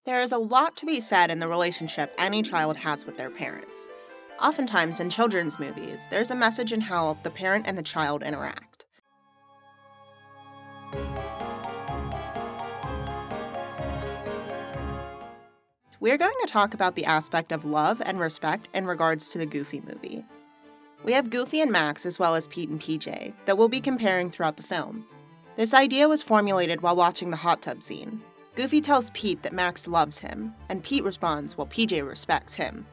There is a lot to be said in the relationship any child has with their parents. Oftentimes in children's movies, there's a message in how the parent and the child interact. We're going to talk about the aspect of love and respect in regards to the Goofy movie. We have Goofy and Max as well as Pete and PJ that we'll be comparing throughout the film. This idea was formulated while watching the hot tub scene. Goofy tells Pete that Max loves him, and Pete responds while PJ respects him.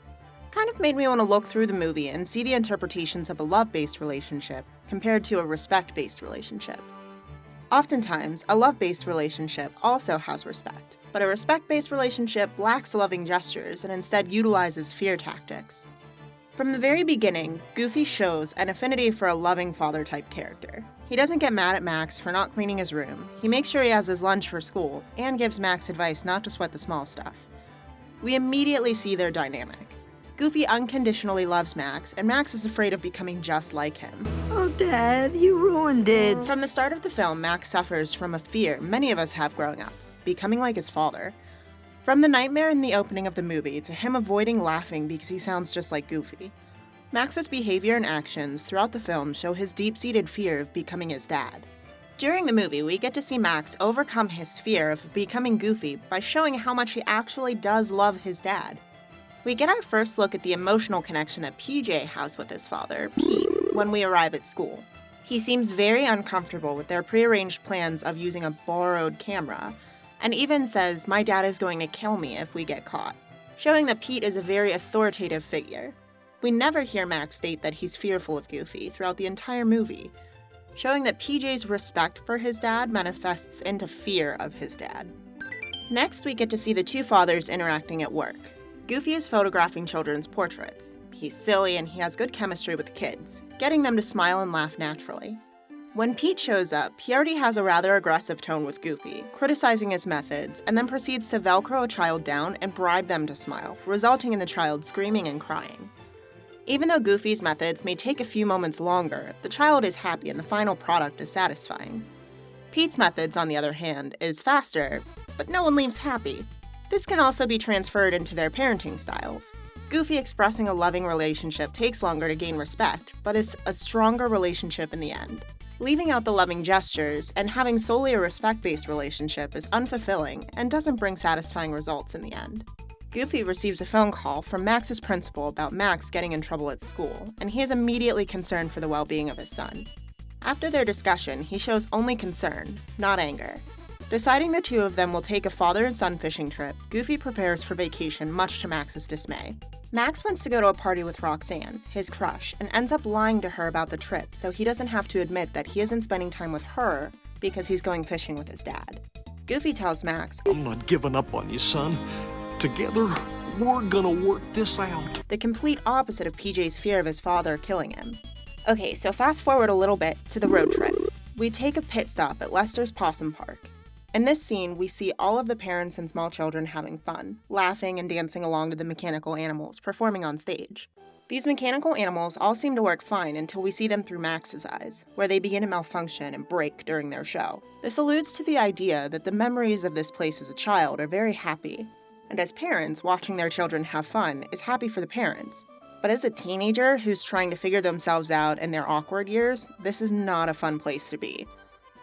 Kind of made me want to look through the movie and see the interpretations of a love-based relationship compared to a respect-based relationship. Oftentimes, a love-based relationship also has respect, but a respect-based relationship lacks loving gestures and instead utilizes fear tactics. From the very beginning, Goofy shows an affinity for a loving father-type character. He doesn't get mad at Max for not cleaning his room, he makes sure he has his lunch for school, and gives Max advice not to sweat the small stuff. We immediately see their dynamic. Goofy unconditionally loves Max, and Max is afraid of becoming just like him. Oh, Dad, you ruined it. From the start of the film, Max suffers from a fear many of us have growing up, becoming like his father. From the nightmare in the opening of the movie to him avoiding laughing because he sounds just like Goofy. Max's behavior and actions throughout the film show his deep-seated fear of becoming his dad. During the movie, we get to see Max overcome his fear of becoming Goofy by showing how much he actually does love his dad. We get our first look at the emotional connection that PJ has with his father, Pete, when we arrive at school. He seems very uncomfortable with their prearranged plans of using a borrowed camera, and even says, "My dad is going to kill me if we get caught," showing that Pete is a very authoritative figure. We never hear Max state that he's fearful of Goofy throughout the entire movie, showing that PJ's respect for his dad manifests into fear of his dad. Next, we get to see the two fathers interacting at work. Goofy is photographing children's portraits. He's silly and he has good chemistry with the kids, getting them to smile and laugh naturally. When Pete shows up, he already has a rather aggressive tone with Goofy, criticizing his methods, and then proceeds to Velcro a child down and bribe them to smile, resulting in the child screaming and crying. Even though Goofy's methods may take a few moments longer, the child is happy and the final product is satisfying. Pete's methods, on the other hand, is faster, but no one leaves happy. This can also be transferred into their parenting styles. Goofy expressing a loving relationship takes longer to gain respect, but is a stronger relationship in the end. Leaving out the loving gestures and having solely a respect-based relationship is unfulfilling and doesn't bring satisfying results in the end. Goofy receives a phone call from Max's principal about Max getting in trouble at school, and he is immediately concerned for the well-being of his son. After their discussion, he shows only concern, not anger. Deciding the two of them will take a father and son fishing trip, Goofy prepares for vacation much to Max's dismay. Max wants to go to a party with Roxanne, his crush, and ends up lying to her about the trip so he doesn't have to admit that he isn't spending time with her because he's going fishing with his dad. Goofy tells Max, "I'm not giving up on you, son. Together, we're gonna work this out." The complete opposite of PJ's fear of his father killing him. Okay, so fast forward a little bit to the road trip. We take a pit stop at Lester's Possum Park. In this scene, we see all of the parents and small children having fun, laughing and dancing along to the mechanical animals performing on stage. These mechanical animals all seem to work fine until we see them through Max's eyes, where they begin to malfunction and break during their show. This alludes to the idea that the memories of this place as a child are very happy, and as parents, watching their children have fun is happy for the parents. But as a teenager who's trying to figure themselves out in their awkward years, this is not a fun place to be.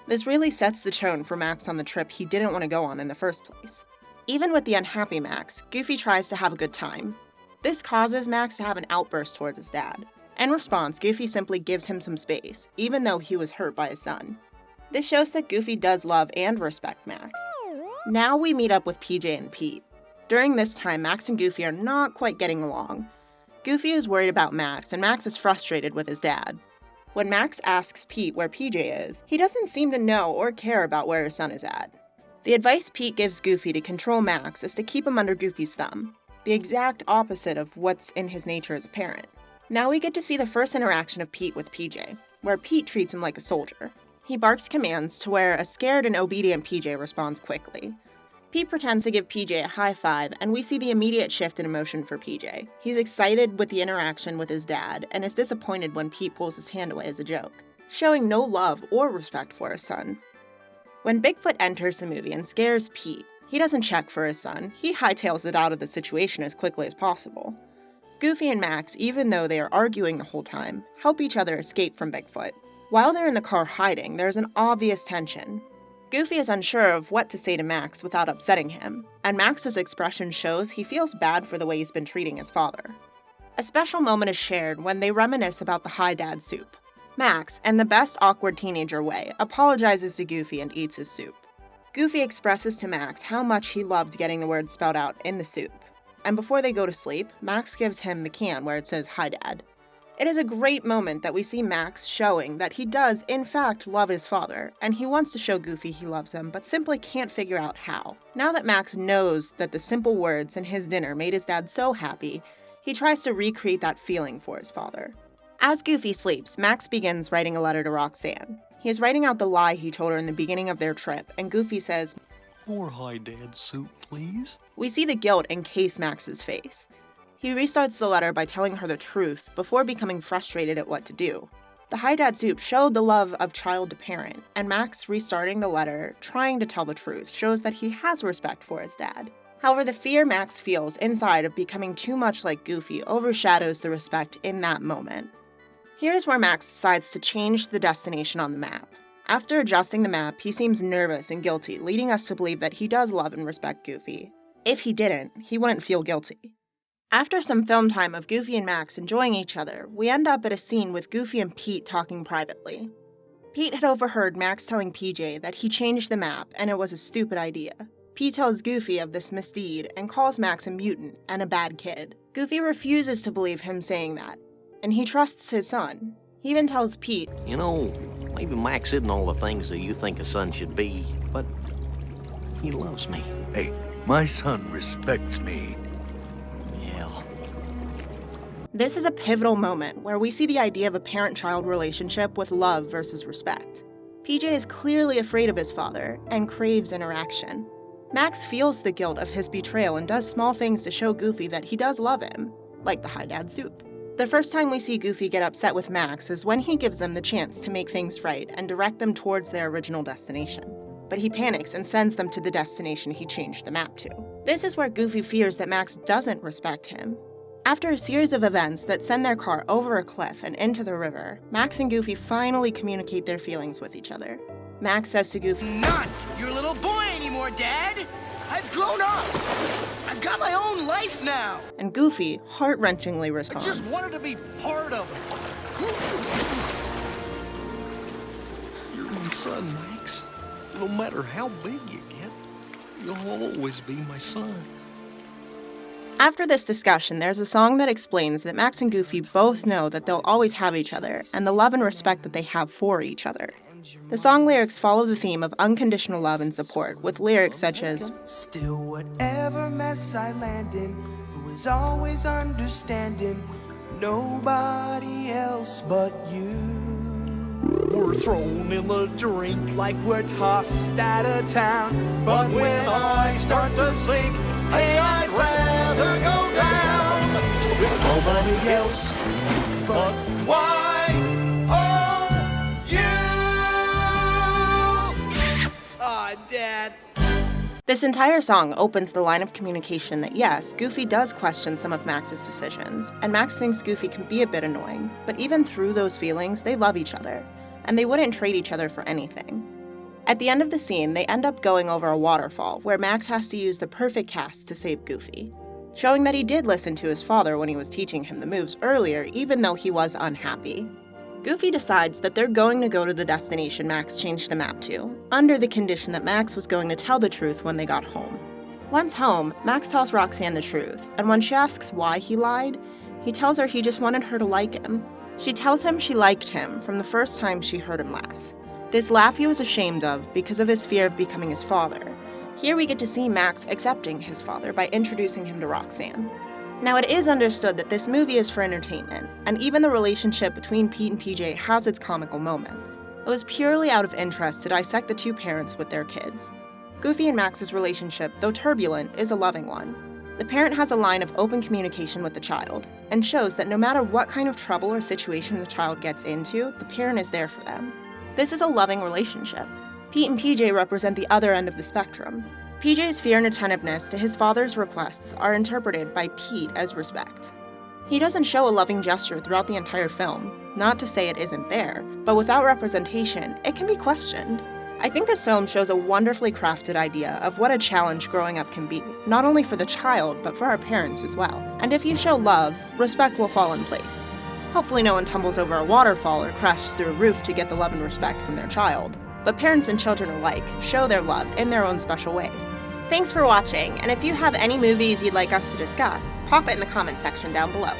This really sets the tone for Max on the trip he didn't want to go on in the first place. Even with the unhappy Max, Goofy tries to have a good time. This causes Max to have an outburst towards his dad. In response, Goofy simply gives him some space, even though he was hurt by his son. This shows that Goofy does love and respect Max. Now we meet up with PJ and Pete. During this time, Max and Goofy are not quite getting along. Goofy is worried about Max, and Max is frustrated with his dad. When Max asks Pete where PJ is, he doesn't seem to know or care about where his son is at. The advice Pete gives Goofy to control Max is to keep him under Goofy's thumb, the exact opposite of what's in his nature as a parent. Now we get to see the first interaction of Pete with PJ, where Pete treats him like a soldier. He barks commands to where a scared and obedient PJ responds quickly. Pete pretends to give PJ a high five, and we see the immediate shift in emotion for PJ. He's excited with the interaction with his dad, and is disappointed when Pete pulls his hand away as a joke, showing no love or respect for his son. When Bigfoot enters the movie and scares Pete, He doesn't check for his son, he hightails it out of the situation as quickly as possible. Goofy and Max, even though they are arguing the whole time, help each other escape from Bigfoot. While they're in the car hiding, there's an obvious tension. Goofy is unsure of what to say to Max without upsetting him, and Max's expression shows he feels bad for the way he's been treating his father. A special moment is shared when they reminisce about the Hi Dad soup. Max, in the best awkward teenager way, apologizes to Goofy and eats his soup. Goofy expresses to Max how much he loved getting the word spelled out in the soup. And before they go to sleep, Max gives him the can where it says Hi Dad. It is a great moment that we see Max showing that he does, in fact, love his father, and he wants to show Goofy he loves him, but simply can't figure out how. Now that Max knows that the simple words in his dinner made his dad so happy, he tries to recreate that feeling for his father. As Goofy sleeps, Max begins writing a letter to Roxanne. He is writing out the lie he told her in the beginning of their trip, and Goofy says, More Hi Dad soup, please. We see the guilt encase Max's face. He restarts the letter by telling her the truth before becoming frustrated at what to do. The Hi Dad soup showed the love of child to parent, and Max restarting the letter, trying to tell the truth, shows that he has respect for his dad. However, the fear Max feels inside of becoming too much like Goofy overshadows the respect in that moment. Here's where Max decides to change the destination on the map. After adjusting the map, he seems nervous and guilty, leading us to believe that he does love and respect Goofy. If he didn't, he wouldn't feel guilty. After some film time of Goofy and Max enjoying each other, we end up at a scene with Goofy and Pete talking privately. Pete had overheard Max telling PJ that he changed the map and it was a stupid idea. Pete tells Goofy of this misdeed and calls Max a mutant and a bad kid. Goofy refuses to believe him saying that, and he trusts his son. He even tells Pete, You know, maybe Max isn't all the things that you think a son should be, but he loves me. Hey, my son respects me. Yeah. This is a pivotal moment where we see the idea of a parent-child relationship with love versus respect. PJ is clearly afraid of his father and craves interaction. Max feels the guilt of his betrayal and does small things to show Goofy that he does love him, like the Hi Dad soup. The first time we see Goofy get upset with Max is when he gives them the chance to make things right and direct them towards their original destination. But he panics and sends them to the destination he changed the map to. This is where Goofy fears that Max doesn't respect him. After a series of events that send their car over a cliff and into the river, Max and Goofy finally communicate their feelings with each other. Max says to Goofy, Not your little boy anymore, Dad! I've grown up! I've got my own life now! and Goofy heart-wrenchingly I responds, just wanted to be part of it. You're my son, Max. No matter how big you get, you'll always be my son. After this discussion, there's a song that explains that Max and Goofy both know that they'll always have each other and the love and respect that they have for each other. The song lyrics follow the theme of unconditional love and support, with lyrics such as, Still, whatever mess I land in, who is always understanding, nobody else but you. We're thrown in the drink. Like we're tossed out of town, but when I start to sink, hey, I'd rather go down with nobody else. But why are you? Aw, Dad. This entire song opens the line of communication that yes, Goofy does question some of Max's decisions, and Max thinks Goofy can be a bit annoying, but even through those feelings, they love each other, and they wouldn't trade each other for anything. At the end of the scene, they end up going over a waterfall where Max has to use the perfect cast to save Goofy, showing that he did listen to his father when he was teaching him the moves earlier, even though he was unhappy. Goofy decides that they're going to go to the destination Max changed the map to, under the condition that Max was going to tell the truth when they got home. Once home, Max tells Roxanne the truth, and when she asks why he lied, he tells her he just wanted her to like him. She tells him she liked him from the first time she heard him laugh. This laugh he was ashamed of because of his fear of becoming his father. Here we get to see Max accepting his father by introducing him to Roxanne. Now, it is understood that this movie is for entertainment, and even the relationship between Pete and PJ has its comical moments. It was purely out of interest to dissect the two parents with their kids. Goofy and Max's relationship, though turbulent, is a loving one. The parent has a line of open communication with the child, and shows that no matter what kind of trouble or situation the child gets into, the parent is there for them. This is a loving relationship. Pete and PJ represent the other end of the spectrum. PJ's fear and attentiveness to his father's requests are interpreted by Pete as respect. He doesn't show a loving gesture throughout the entire film, not to say it isn't there, but without representation, it can be questioned. I think this film shows a wonderfully crafted idea of what a challenge growing up can be, not only for the child, but for our parents as well. And if you show love, respect will fall in place. Hopefully no one tumbles over a waterfall or crashes through a roof to get the love and respect from their child. But parents and children alike show their love in their own special ways. Thanks for watching, and if you have any movies you'd like us to discuss, pop it in the comment section down below.